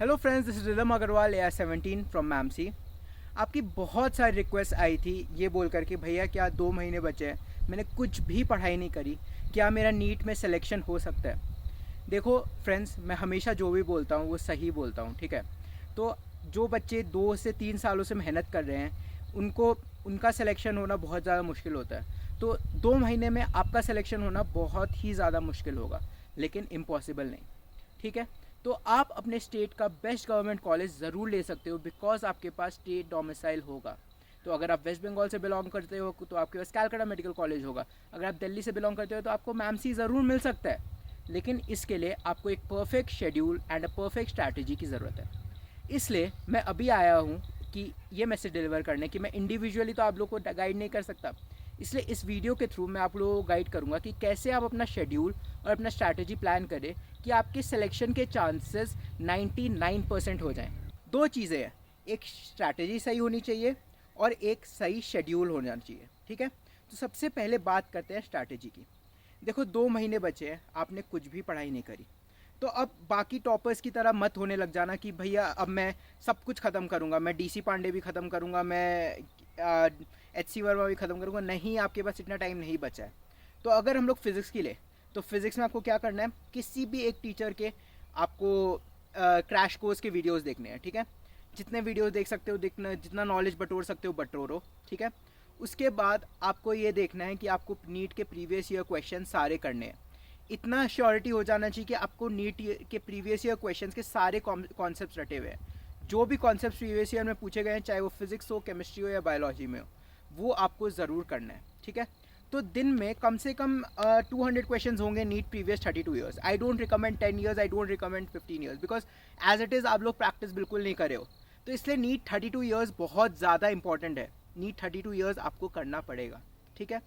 Hello friends, this is Ridham Agarwal AR 17 from मैमसी। आपकी बहुत सारी रिक्वेस्ट आई थी ये बोल कर कि भैया क्या 2 महीने बचे हैं, मैंने कुछ भी पढ़ाई नहीं करी, क्या मेरा नीट में सिलेक्शन हो सकता है। देखो फ्रेंड्स, मैं हमेशा जो भी बोलता हूँ वो सही बोलता हूँ, ठीक है। तो जो बच्चे 2 से 3 सालों से मेहनत कर रहे हैं उनका सिलेक्शन होना बहुत ज़्यादा मुश्किल होता है। तो 2 महीने में आपका सिलेक्शन होना बहुत ही ज़्यादा मुश्किल होगा, लेकिन इम्पॉसिबल नहीं, ठीक है। तो आप अपने स्टेट का बेस्ट गवर्नमेंट कॉलेज ज़रूर ले सकते हो, बिकॉज आपके पास स्टेट डोमिसाइल होगा। तो अगर आप वेस्ट बंगाल से बिलोंग करते हो तो आपके पास कैलकाटा मेडिकल कॉलेज होगा। अगर आप दिल्ली से बिलोंग करते हो तो आपको मैमसी ज़रूर मिल सकता है, लेकिन इसके लिए आपको एक perfect schedule and a perfect strategy की ज़रूरत है। इसलिए मैं अभी आया हूँ कि ये मैसेज डिलीवर करने कि मैं इंडिविजुअली तो आप लोग को गाइड नहीं कर सकता। इसलिए इस वीडियो के थ्रू मैं आप लोगों को गाइड करूँगा कि कैसे आप अपना शेड्यूल और अपना स्ट्रैटेजी प्लान करें कि आपके सिलेक्शन के चांसेस 99% हो जाएं। 2 चीज़ें हैं, एक स्ट्रैटेजी सही होनी चाहिए और एक सही शेड्यूल होना चाहिए, ठीक है। तो सबसे पहले बात करते हैं स्ट्रैटेजी की। देखो 2 महीने बचे हैं, आपने कुछ भी पढ़ाई नहीं करी, तो अब बाकी टॉपर्स की तरह मत होने लग जाना कि भैया अब मैं सब कुछ ख़त्म करूँगा, मैं DC पांडे भी ख़त्म करूँगा, मैं HC वर्मा भी ख़त्म करूँगा। नहीं, आपके पास इतना टाइम नहीं बचा है। तो अगर हम लोग फिज़िक्स की ले, तो फिज़िक्स में आपको क्या करना है, किसी भी एक टीचर के आपको क्रैश कोर्स के वीडियोस देखने हैं, ठीक है। जितने वीडियोस देख सकते हो देखना, जितना नॉलेज बटोर सकते हो बटोरो, ठीक है। उसके बाद आपको ये देखना है कि आपको नीट के प्रीवियस ईयर क्वेश्चन सारे करने हैं। इतना श्योरिटी हो जाना चाहिए कि आपको नीट के प्रीवियस ईयर क्वेश्चंस के सारे कॉन्सेप्ट्स रटे हुए हैं। जो भी कॉन्सेप्ट प्रीवियस ईयर में पूछे गए हैं, चाहे वो फिजिक्स हो, केमिस्ट्री हो या बायोलॉजी में हो, वो आपको ज़रूर करना है, ठीक है। तो दिन में कम से कम 200 क्वेश्चंस होंगे NEET previous 32 years. I don't recommend 10 years, I don't recommend 15 years, because as it is आप लोग प्रैक्टिस बिल्कुल नहीं करे हो। तो इसलिए नीट 32 ईयर्स बहुत ज़्यादा इंपॉर्टेंट है। नीट 32 ईयर्स आपको करना पड़ेगा, ठीक है।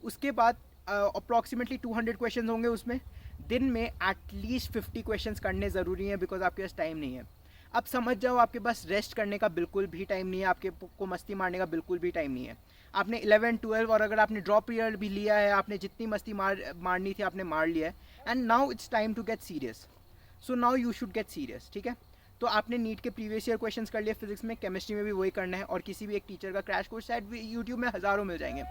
उसके बाद अप्रॉक्सीमेटली 200 क्वेश्चन होंगे। उसमें दिन में एटलीस्ट 50 क्वेश्चंस करने ज़रूरी हैं, बिकॉज आपके पास टाइम नहीं है। अब समझ जाओ आपके पास रेस्ट करने का बिल्कुल भी टाइम नहीं है, आपके को मस्ती मारने का बिल्कुल भी टाइम नहीं है। आपने 11, 12 और अगर आपने ड्रॉप पीरियड भी लिया है, आपने जितनी मस्ती मारनी थी आपने मार लिया है। And now it's time to get serious. So now you should get serious, ठीक है। तो आपने नीट के प्रीवियस ईयर क्वेश्चंस कर लिए फिजिक्स में, केमिस्ट्री में भी वही करना है, और किसी भी एक टीचर का क्रैश कोर्स शायद यूट्यूब में हज़ारों मिल जाएंगे।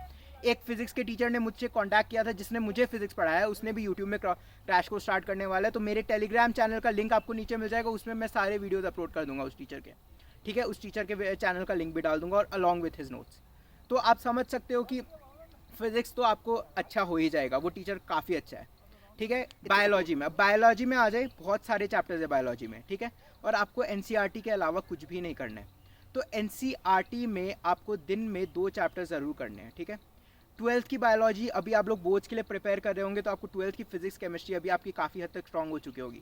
एक फिजिक्स के टीचर ने मुझसे कांटेक्ट किया था, जिसने मुझे फिजिक्स पढ़ाया है, उसने भी यूट्यूब में क्रैश कोर्स स्टार्ट करने वाला है। तो मेरे टेलीग्राम चैनल का लिंक आपको नीचे मिल जाएगा, उसमें मैं सारे वीडियोज़ अपलोड कर दूंगा उस टीचर के, ठीक है। उस टीचर के चैनल का लिंक भी डाल दूंगा और अलॉन्ग विथ हिज नोट्स। तो आप समझ सकते हो कि फिजिक्स तो आपको अच्छा हो ही जाएगा, वो टीचर काफ़ी अच्छा है, ठीक है। बायोलॉजी में आ जाए, बहुत सारे चैप्टर्स है बायोलॉजी में, ठीक है। और आपको NCERT के अलावा कुछ भी नहीं करना है। तो NCERT में आपको दिन में 2 चैप्टर ज़रूर करने हैं, ठीक है। 12th की बायोलॉजी अभी आप लोग बोर्ड्स के लिए प्रिपेयर कर रहे होंगे, तो आपको 12th की फिजिक्स केमिस्ट्री अभी आपकी काफ़ी हद तक स्ट्रांग हो चुकी होगी।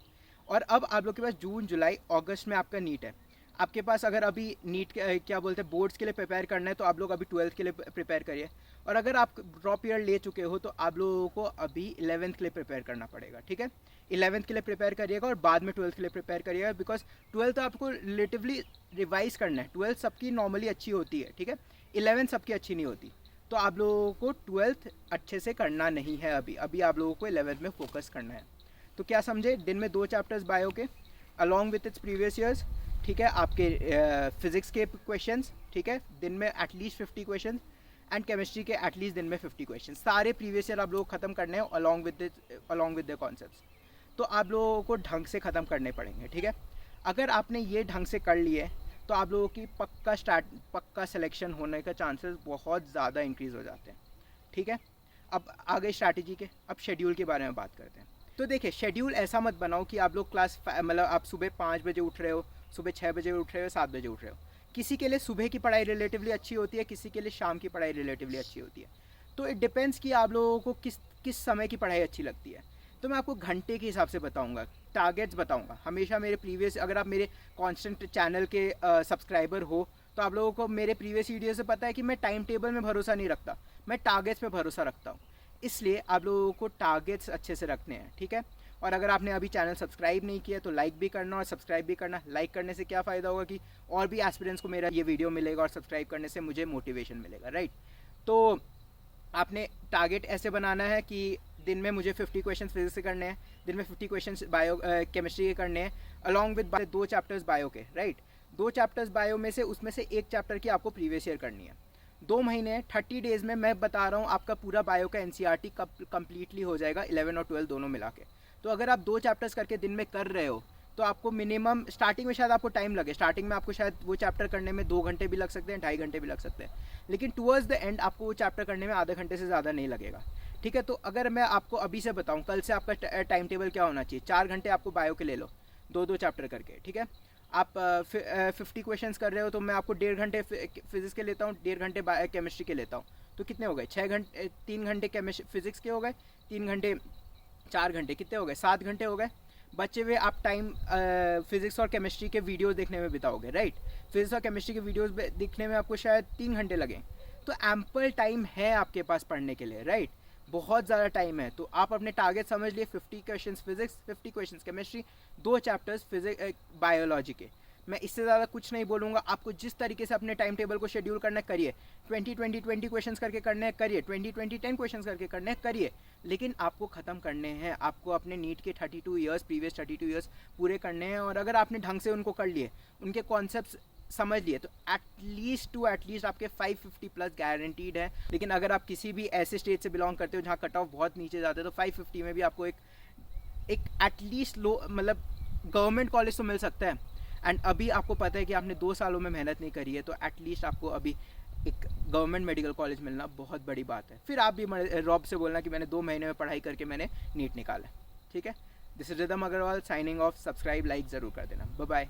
और अब आप लोग के पास जून, जुलाई, अगस्त में आपका नीट है। आपके पास अगर अभी नीट क्या बोलते हैं बोर्ड्स के लिए प्रिपेयर करना है, तो आप लोग अभी 12th के लिए प्रिपेयर करिए। और अगर आप ड्रॉप ईयर ले चुके हो तो आप लोगों को अभी 11th के लिए प्रिपेयर करना पड़ेगा, ठीक है। 11th के लिए प्रिपेयर करिएगा और बाद में 12th के लिए प्रिपेयर करिएगा, बिकॉज 12th आपको रिलेटिवली रिवाइज करना है। 12th सबकी नॉर्मली अच्छी होती है, ठीक है। 11th सबकी अच्छी नहीं होती। तो आप लोगों को 12th अच्छे से करना नहीं है, अभी आप लोगों को 11th में फोकस करना है। तो क्या समझे, दिन में 2 चैप्टर्स बायो के along with its previous years, ठीक है। आपके फिजिक्स के क्वेश्चंस, ठीक है, दिन में एटलीस्ट 50 क्वेश्चन, एंड केमिस्ट्री के एटलीस्ट दिन में 50 क्वेश्चन। सारे प्रीवियस ईयर आप लोगों को ख़त्म करने हैं अलॉन्ग विद द कॉन्सेप्ट्स। तो आप लोगों को ढंग से ख़त्म करने पड़ेंगे, ठीक है। अगर आपने ये ढंग से कर लिए तो आप लोगों की पक्का सिलेक्शन होने का चांसेस बहुत ज़्यादा इंक्रीज़ हो जाते हैं, ठीक है। अब आगे स्ट्रैटेजी के, अब शेड्यूल के बारे में बात करते हैं। तो देखिए, शेड्यूल ऐसा मत बनाओ कि आप लोग मतलब आप सुबह 5 बजे उठ रहे हो, सुबह 6 बजे उठ रहे हो, 7 बजे उठ रहे हो। किसी के लिए सुबह की पढ़ाई रिलेटिवली अच्छी होती है, किसी के लिए शाम की पढ़ाई रिलेटिवली अच्छी होती है। तो इट डिपेंड्स कि आप लोगों को किस समय की पढ़ाई अच्छी लगती है। तो मैं आपको घंटे के हिसाब से बताऊंगा, टारगेट्स बताऊंगा। हमेशा मेरे प्रीवियस, अगर आप मेरे कांस्टेंट चैनल के सब्सक्राइबर हो तो आप लोगों को मेरे प्रीवियस वीडियो से पता है कि मैं टाइम टेबल में भरोसा नहीं रखता, मैं टारगेट्स पे भरोसा रखता हूँ। इसलिए आप लोगों को टारगेट्स अच्छे से रखने हैं, ठीक है। और अगर आपने अभी चैनल सब्सक्राइब नहीं किया तो लाइक भी करना और सब्सक्राइब भी करना। लाइक करने से क्या फ़ायदा होगा कि और भी एस्पिरेंट्स को मेरा ये वीडियो मिलेगा, और सब्सक्राइब करने से मुझे मोटिवेशन मिलेगा, राइट। तो आपने टारगेट ऐसे बनाना है कि दिन में मुझे 50 क्वेश्चन फिजिक्स के करने हैं, दिन में 50 क्वेश्चन बायो केमिस्ट्री के करने हैं, अलॉन्ग विद 2 चैप्टर्स बायो के, राइट। 2 चैप्टर्स बायो में से उसमें से 1 चैप्टर की आपको प्रीवियस ईयर करनी है। 2 महीने 30 डेज़ में मैं बता रहा हूँ आपका पूरा बायो का NCERT कम्प्लीटली हो जाएगा, 11 और 12 दोनों मिला के। तो अगर आप 2 चैप्टर्स करके दिन में कर रहे हो तो आपको मिनिमम स्टार्टिंग में शायद आपको टाइम लगे, स्टार्टिंग में आपको शायद वो चैप्टर करने में 2 घंटे भी लग सकते हैं, 2.5 घंटे भी लग सकते हैं, लेकिन टुवर्ड्स द एंड आपको वो चैप्टर करने में आधे घंटे से ज़्यादा नहीं लगेगा, ठीक है। तो अगर मैं आपको अभी से बताऊं कल से आपका टाइम टेबल क्या होना चाहिए, 4 घंटे आपको बायो के ले लो, 2-2 चैप्टर करके, ठीक है। आप 50 क्वेश्चंस कर रहे हो तो मैं आपको 1.5 घंटे फिजिक्स के लेता हूँ, 1.5 घंटे केमिस्ट्री के लेता हूँ, तो कितने हो गए 6 घंटे, 3 घंटे फिजिक्स के हो गए, 3 घंटे 4 घंटे कितने हो गए 7 घंटे हो गए। बचे हुए आप टाइम फिजिक्स और केमिस्ट्री के वीडियोस देखने में बिताओगे, राइट। फिजिक्स और केमिस्ट्री के वीडियोस देखने में आपको शायद 3 घंटे लगे, तो एम्पल टाइम है आपके पास पढ़ने के लिए, राइट। बहुत ज़्यादा टाइम है। तो आप अपने टारगेट समझ लिए, 50 questions physics, 50 questions chemistry, 2 chapters biology के। मैं इससे ज़्यादा कुछ नहीं बोलूँगा। आपको जिस तरीके से अपने टाइम टेबल को शेड्यूल करना है करिए, 20 क्वेश्चंस करके करने हैं करिए, 10 क्वेश्चंस करके करने हैं करिए, लेकिन आपको ख़त्म करने हैं। आपको अपने नीट के 32 ईयर्स, प्रीवियस 32 ईयर्स पूरे करने हैं। और अगर आपने ढंग से उनको कर लिए, उनके कॉन्सेप्ट्स समझ लिए, तो एटलीस्ट आपके 550 प्लस गारंटीड है। लेकिन अगर आप किसी भी ऐसे स्टेट से बिलोंग करते हो जहाँ कट ऑफ बहुत नीचे जाते हो, तो 550 में भी आपको एक एटलीस्ट लो मतलब गवर्नमेंट कॉलेज तो मिल सकता है। एंड अभी आपको पता है कि आपने 2 सालों में मेहनत नहीं करी है, तो एटलीस्ट आपको अभी एक गवर्नमेंट मेडिकल कॉलेज मिलना बहुत बड़ी बात है। फिर आप भी रॉब से बोलना कि मैंने 2 महीने में पढ़ाई करके मैंने नीट निकाला, ठीक है। This is Ridham Agarwal signing off. Subscribe like ज़रूर कर देना। Bye bye.